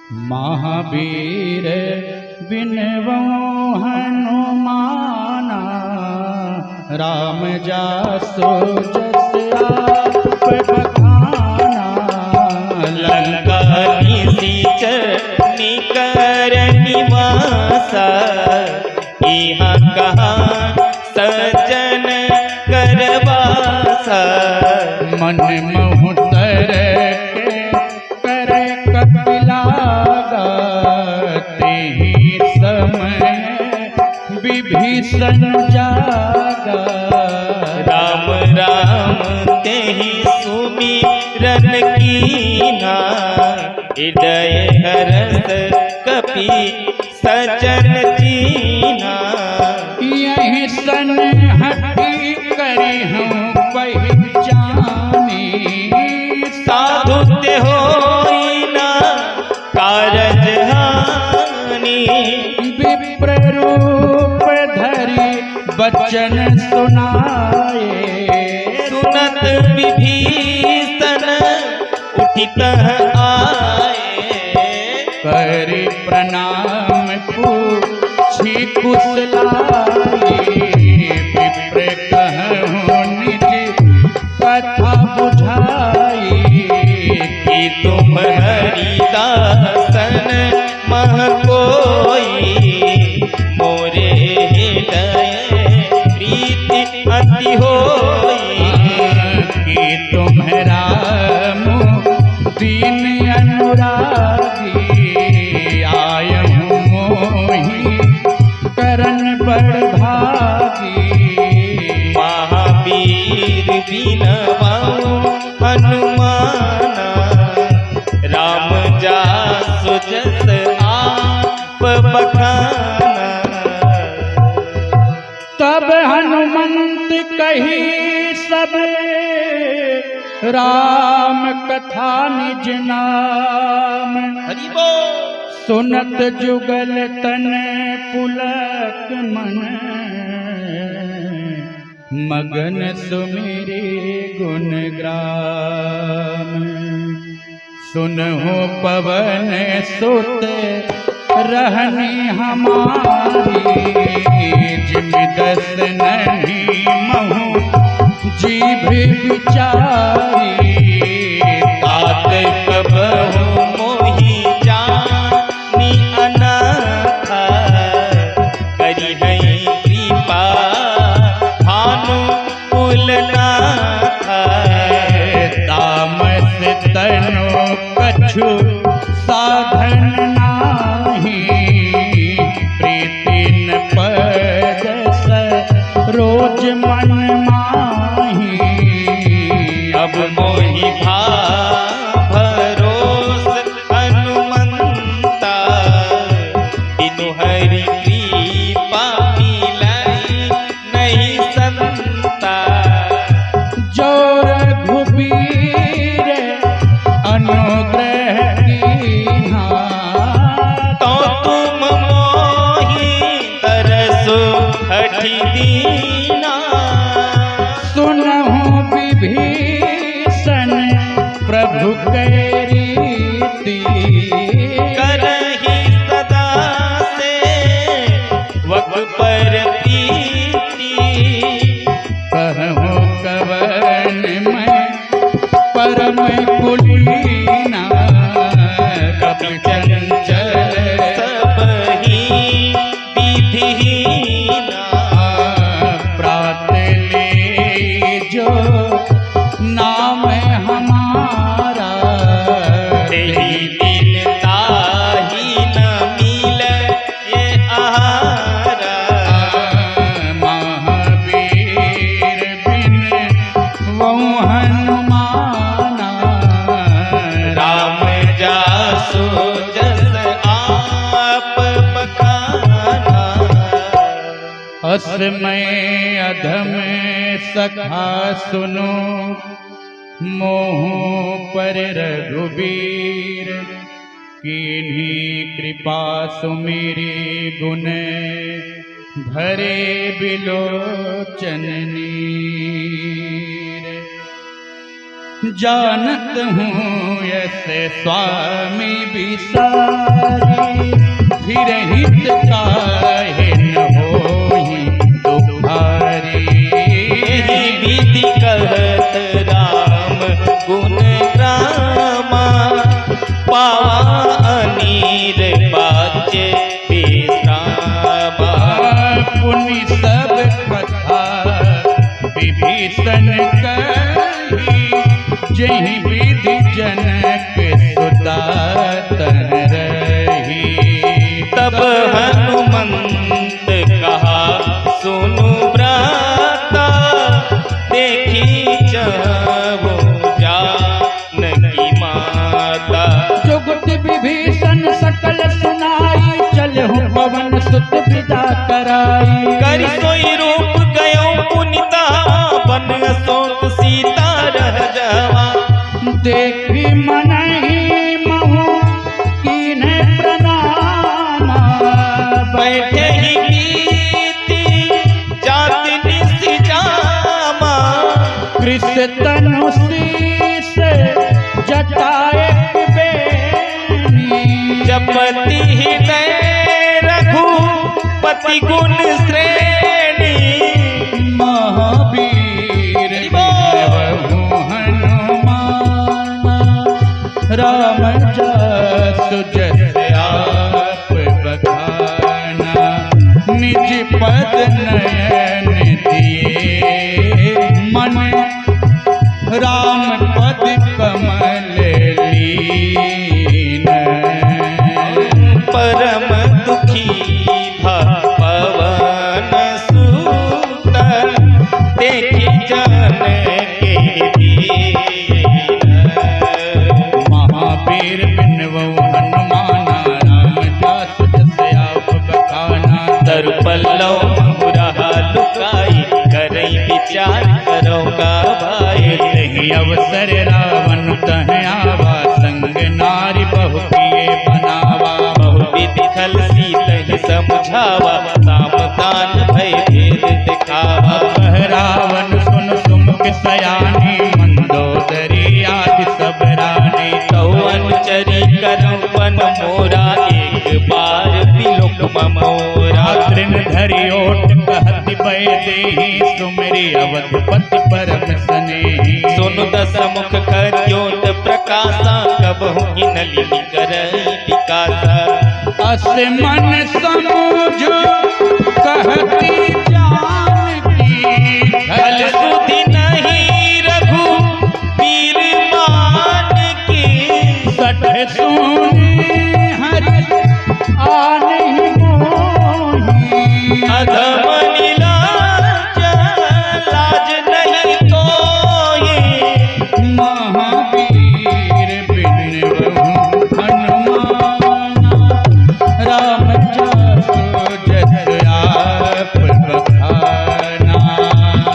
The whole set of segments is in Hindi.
महावीर बिनवो हनुमाना, राम जासो जस आप बखाना। लंका निसीच निकर निवासा, इहा कहाँ सजन करवासा। मन महुतर के करे कपिलागा, तेहि समय विभीषण जागा। राम राम तेहि सुमिरन कीन्हा, हृदय हरष कपि सजन चीन्हा। यही सन हटी करी हूँ पहचानी, साधु ते होई ना कारज हानि। विप्र रूप धरि बचन सुनाए, सुनत विभीषण उठित आए। करि प्रणाम पूछी कुशलाए। विप्र कहूँ निज कथा बुझाई, कि तुम हरिदासन मह कोई। मोरे हृदय प्रीति अति होई। कि तुम्हारा दीन अनुरागी, आयहूँ मोहि करन बड़ भागी। महावीर बिनवाऊ हनुमाना, राम जासु जस आप बखाना। तब हनुमंत कही सब राम कथा निज नाम। हरि बोल। सुनत जुगल तन पुलक मन, मगन सुमिरे गुण ग्राम। सुनहु पवन सुत रहनी हमारी, जिम दस नहीं महु जीभ विचारी। तात कबहु मोहि जानी अनाथा, करी है कृपा भानु कुलनाथा। तामस तनो कछु साधन नाही, प्रीति न पद रोज मन माही। अब मोहि भरोस हनुमंता, बिनु हरि कृपा मिलाई नहीं संता। जो रघुबीर अनुग्रह कीन्हा, तो तुम मोहि तरसु हठि दीना। सुनहु विभीषण प्रभु कै रीति, करहि सदा से वक पर प्रीति। कहूँ कवन मैं परम कुलीना, कपि चंचल सबहि विधिहीना। प्रात ले जो नाम हमारा, तेहि दिन ताहि न मिले आहारा। महावीर बिन वो हनुमाना, राम जासु जस आप बखाना। असमय अधम सखा सुनो, मोह पर रघुबीर। किन्हीं कृपा सुमिरे गुण, भरे बिलोचन नीर। जानत हूँ ऐसे स्वामी बिसारी, फिर हित काहे न होई तुम्हारी। विधि कहत राम गुण ग्रामा, पावा अनीर बाचे विश्रामा। पुनि सब कथा विभीषण कही, जहि विधि जनक सुता तन रही। तब हनुमंत कहा सुनु ब्राता, देखी चाहो जानकी माता। जुगत विभीषण सकल सुनाई, चलहु पवन सुत विदा कराई। कर सोई रूप गयो पुनिता, बन अशोक सीता रह जावा। देखी मनहि महु कीन्हे प्रणाम, बैठे ही नीति जाति निसि जामा। कृष तनु शीस जटाएक बेनी, जपति हृदय रघुपति गुण श्रेणी। महावीर बिनवहु हनुमान, राम जसु जस आप बखाना। निज पद नयन दिए मन, राम पद कमल लीन। परम दुखी था पवन सूत, देखी जान के दीन। महावीर बिनवहु हनुमाना, राम जसु जस आप बखाना। तरु पल्लव मुरहा लुकाई, करई विचार करो का भाई। तहि अवसर रावण तह आवा, संग नारी बहु किए बनावा। बहु विधि खल सीतहि समझावा, साम दान भय भेद दिखावा। कह रावण सुन सुमुख सयानी, मंदोदरी आदि सब रानी। तौ अनुचरी करो पन मोरा, एक बार बिलोक मोरा। तृण धरि ओट कहति भय देहि, सुमिरि अवधपति परम स्नेही। सुनु दस मुख खद्योत प्रकाशा, कबहु गिनली करई विकासा। अस मन समुझ कहती जानकी, खल सुधि नहीं रघुबीर मान की। सठ सुनी हरि आनहि मोही। अधम नीलाज लाज नहीं तोहि। महावीर बिनवहु हनुमाना, राम जसु जस आप बखाना।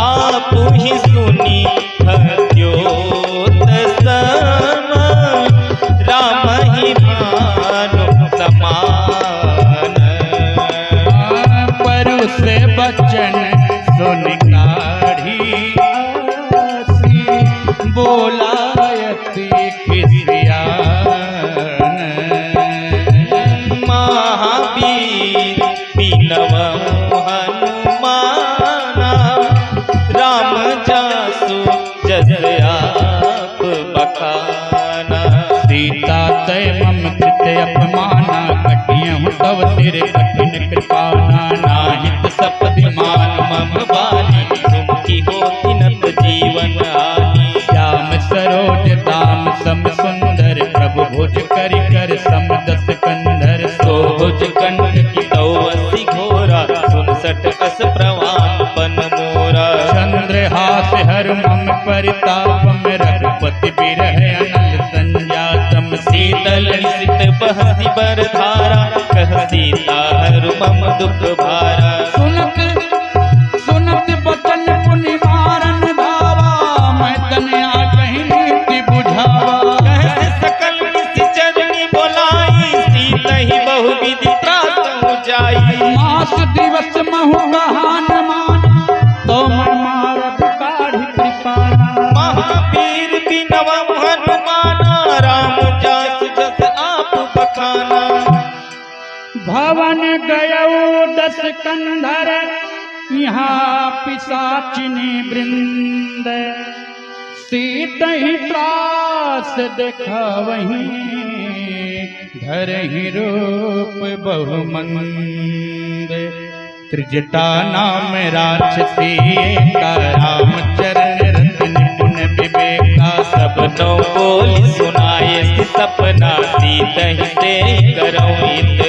आप ही सुनी खद्योत सम, राम ही भानु समान। परुष बचन सुन काढ़ी आसी, बोलायति खिसियान। महावीर बिनवहु हनुमाना, राम जासु जस आप बखाना। सीता तय मम कृत अपमाना, कटियहु तव सिर कठिन कृपाना। नाहित सपदि मान मम बाली, सुमुखी होती नत जीवन आनी। श्याम सरोज दाम सम सुंदर, प्रभु भुज कर कर सम दस कंधर। सोभुज कंठ की तौ असी घोरा, 69 अस प्रवान बन मोरा। चंद्रहास हर मम परितापम, रघुपति बिरह अनल संजातम। शीतल निशित बहसी बर धारा, कह सीता हर मम दुख भारा। सुनत सुनत बचन पुनि मारन धावा, मैं तनया कहीं नीति बुझावा। कह सकल निशि चरणी बोलाई, सीत ही बहु विधि त्रास जाई। मास दिवस महु कहान माना, तो मैं मारब काढ़ी कृपाना। महावीर बिन भवन गयौ 10 कंधर, यहाँ पिशाचिनी वृंद। सीतहि त्रास देखवहीं, धरहि रूप बहुमंद। त्रिजटा नाम राक्षसी का, रामचरण रत्न निपुण विवेका। सब नौ बोल सुनाए सपना, सीतहि से करऊं हित।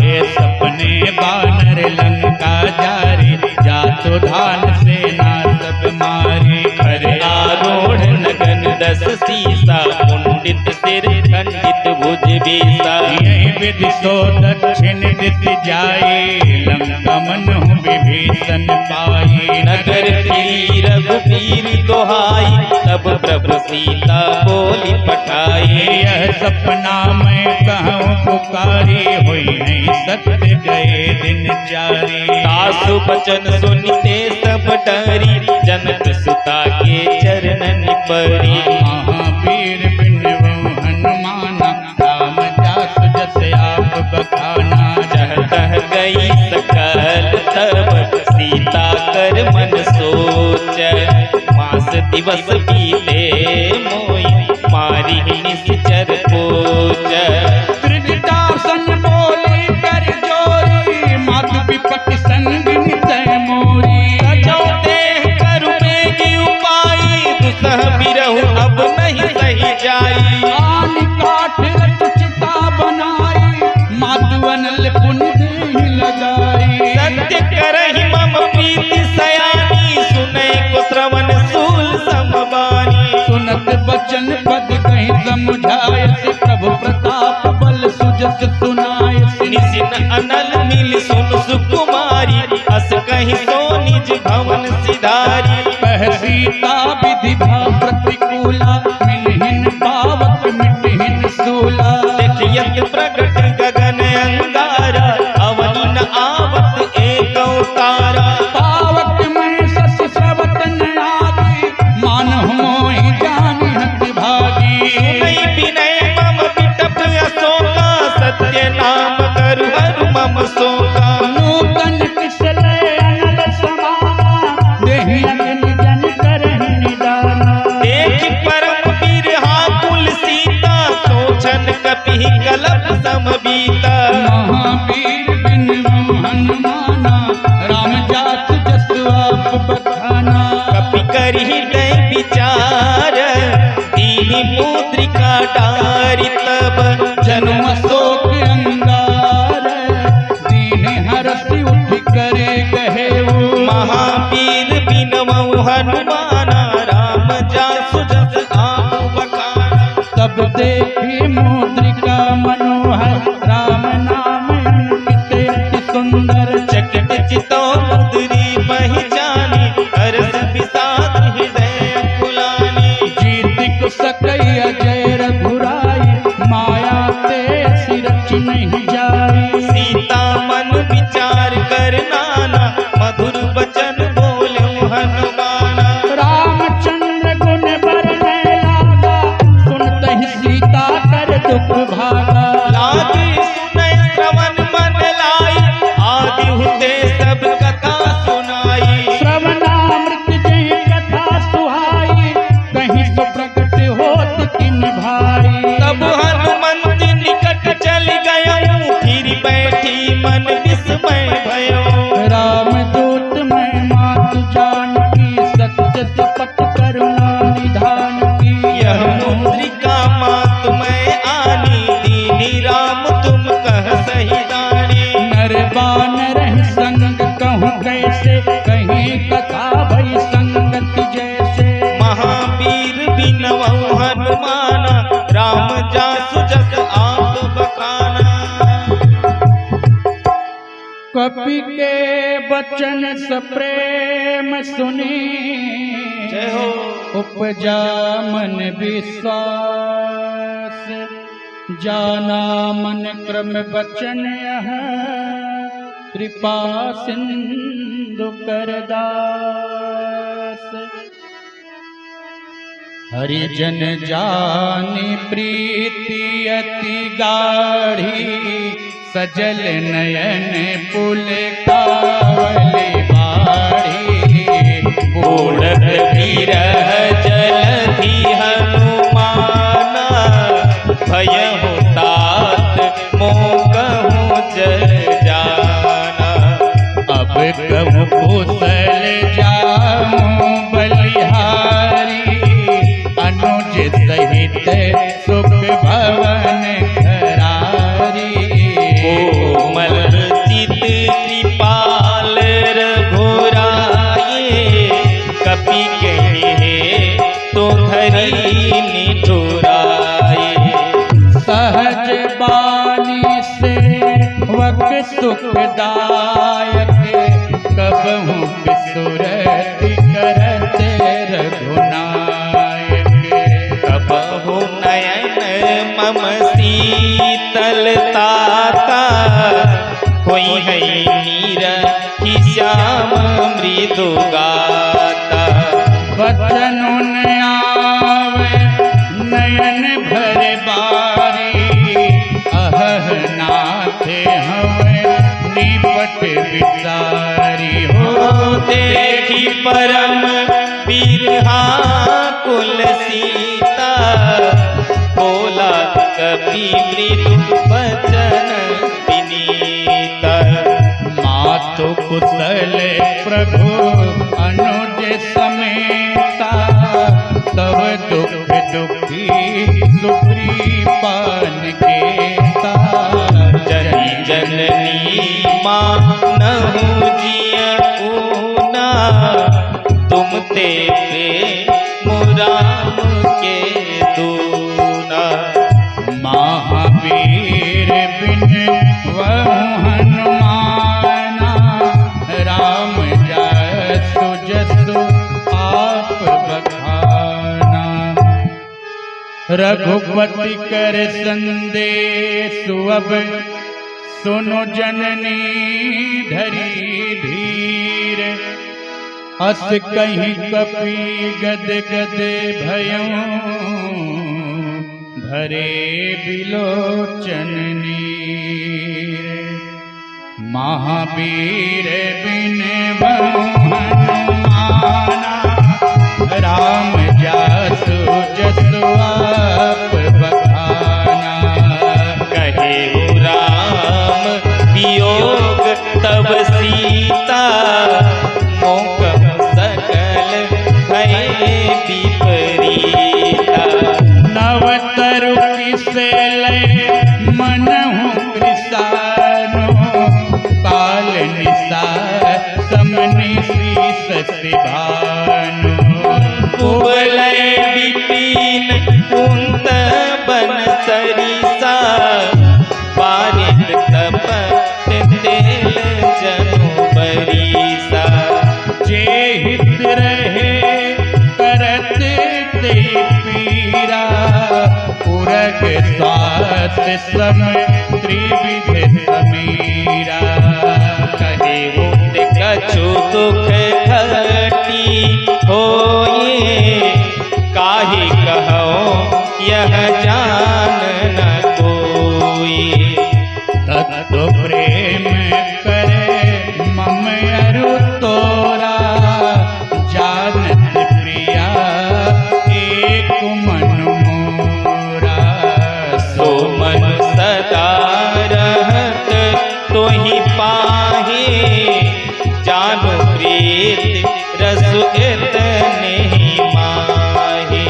ये सपने बानर लंका जारी, जातो धान सेना सब मारी। खरे आरूढ़ नगन 10 सीसा, कुंडित सिर खंडित भुज बीसा। यही विधि सो दक्षिण दिश जाई, लंका मनहु विभीषण पाई। नगर फिरी रघुबीर दोहाई, तब प्रभु सीता बोली पठाई। यह सपना मैं कहूँ पुकारी, हुई नहीं सत्य गए दिन जारी। सासु बचन सुनते सब डरी, जनक सुता के चरणन परी। महावीर बिनवो हनुमाना, राम जास जस आप बखाना। जह तह गई सकल तब, सीता कर मन सोच। मास दिवस बीते मोई, मारी निश्चर पोच। त्रिजटासन बोली कर जोरी, मातु विपत्ति संगिनी तय मोरी। सजो देह करु बेगी उपाई, दुसह बिरहु अब नहीं सही जाई। आन काठ रच चिता बनाई, मातु अनल पुनि देहि लगाई। सत्य करहि मम प्रीति सयानी, सुनै को श्रवण सूल समबानी। सुनत बचन पद कहीं समझायस, प्रभु प्रताप बल सुजस सुनायस। निसिन अनल मिल सुन सुकुमारी, अस कहि सो निज भवन सिधारी। कह सीता विधि भा प्रतिकूला, मिलहिन पावक मिटहिन सूला। देखियत प्रगट गगन अंगारा, अवनि न आवत एक तारा। पावक में शश स्रवत न आगी, मानहु मोहि जानि हत भागी। सुनै विनय मम विटप अशोका, सत्य नाम करु हरु मम शोका। नूतन किसले अनल समाना, देहि अग्नि जन करहि निदाना। देख परम बिरहा कुल सीता, सोचन कपि कलप समबीता। महावीर बिनवो हनुमाना, राम जास जस आप बखाना। कपि करहि गए विचार, दीनि मुद्रिका डारि तब। जन्म शोक अंगार, दीन हरसि उठ करे कहेऊ। महावीर बिनवउ हनुमाना, राम जासु जस आप बखाना। तब देखी मुद्रिका मनोहर, राम नाम अंकित अति सुंदर। चकित चितो मुद्री पहिचानी, हर्ष विषाद हृदय फुलानी। जीत को सकई अजय रघुराई, माया ते सिरच नहीं जाई। सीता मन विचार कर नाना, मधुर बचन बोले हनुमाना। रामचंद्र गुण बरनै लागा, सुनतहि सीता कर दुख भागा। लागी सुनै श्रवण मन लाई, आदि हुते सब कथा सुनाई। श्रवणामृत जहि कथा सुहाई, कहीं सो प्रकट होत किन भाई। तब हनुमंत निकट चल गयो, फिर बैठी मन विस्मय भयो। रामदूत मैं मातु जानकी, सत्य सपथ करुणा निधान की। यह मुद्रिका मात मैं आनी, दीनी राम तुम कह सही दानी। नर बानर संग कहूँ कैसे, कहीं कथा भई संगत जैसे। महावीर बिनवउ हनुमाना, राम जासु जस आप बखाना। कपि के बचन सप्रेम सुनी, जय हो। उपजा मन विश्वास। जाना मन क्रम बचन यह, कृपा सिंधु करदास। हरिजन जानी प्रीति अति गाढ़ी, सजल नयन पुल कावली बाड़ी। बूढ़त बिरह जलधि हनुमाना, भयहु तात मोकहु जल जाना। अब कहूँ कुशल जामु बलिहारी, अनुज सहित सुख भवन घरारी। कोमल चित कृपाल रघुराए, कपि कहे तो धरी निठुराए। सहज बानी से वक सुखदायक, कबहू बिसुरति करत रघुनायक। कबहु नयन मम शीतलताता, होई है नीरखि श्याम मृदु गाता। बचन आवे नयन भर बारी, अहह नाथ हमें निपट विसारी। हो देखी परम बिरहा कुल सीता, बोला कपि मृदु वचन विनीता। मातु कुशल प्रभु अनुज समेता, तव दुख दुखी सुग्रीपान केता। जनि जननी मानहु जिय ऊना, तुम ते प्रेम राम के दूना। महावीर बिन वहु हनुमाना, राम जसु जसु आप बखाना। रघुपति कर संदेशु अब, सुनो जननी धरी धीर। अस कहीं कपि गद गद भयऊं, भरे बिलोचन नीर। महावीर बिन वहु हनुमाना, राम जासु जसु आप बखाना। कहे राम वियोग तब सीता, मोकम सकल भय विपरीता। नव तरु किसे लय मनहु कृसानो, काल निसा समनि शीस सिभानु। कुबलय विपिन कुंत बन सरिसा, बारित तपत तेल जनु बरीसा। जे हित रहे करत ते पीरा, उरग स्वास सम त्रिविध समीरा। कहे उठ कछु दुख घटी होए, काहे कहो यह जान न कोई। तत्व प्रेम करे मम अरु तोरा, जानत प्रिया एक मन मोरा। सो मन सदा रहत तोहि पाहे, जानु प्रीत रसु इतने माहे।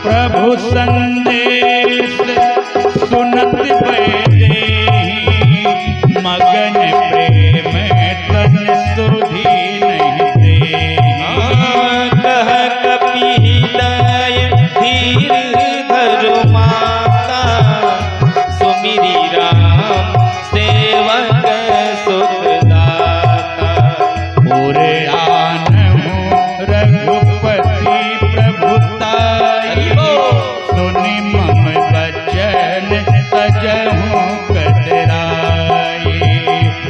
प्रभु संदेश सुनत बैदेहि, मगन प्रेम तन सुधि नहीं देहि। कह कपि हृदय धीर धरु माता, सुमिरि राम सेवक सुखदाता। पुर आनहु रघुपति प्रभुताई, सुनि मम बचन तजहु कतराई।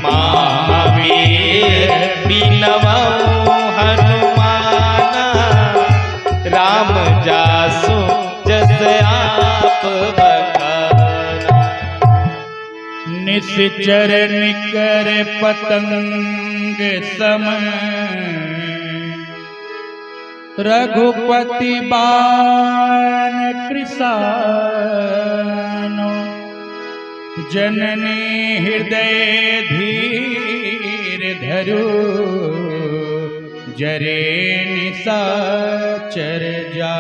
महावीर बिनवउ हनुमाना, राम जासु जस आप बखाना। निश्चर निकर पतंग सम, रघुपति बाण कृसानो, जननी हृदय धीर धरु, जरे निशाचर जा।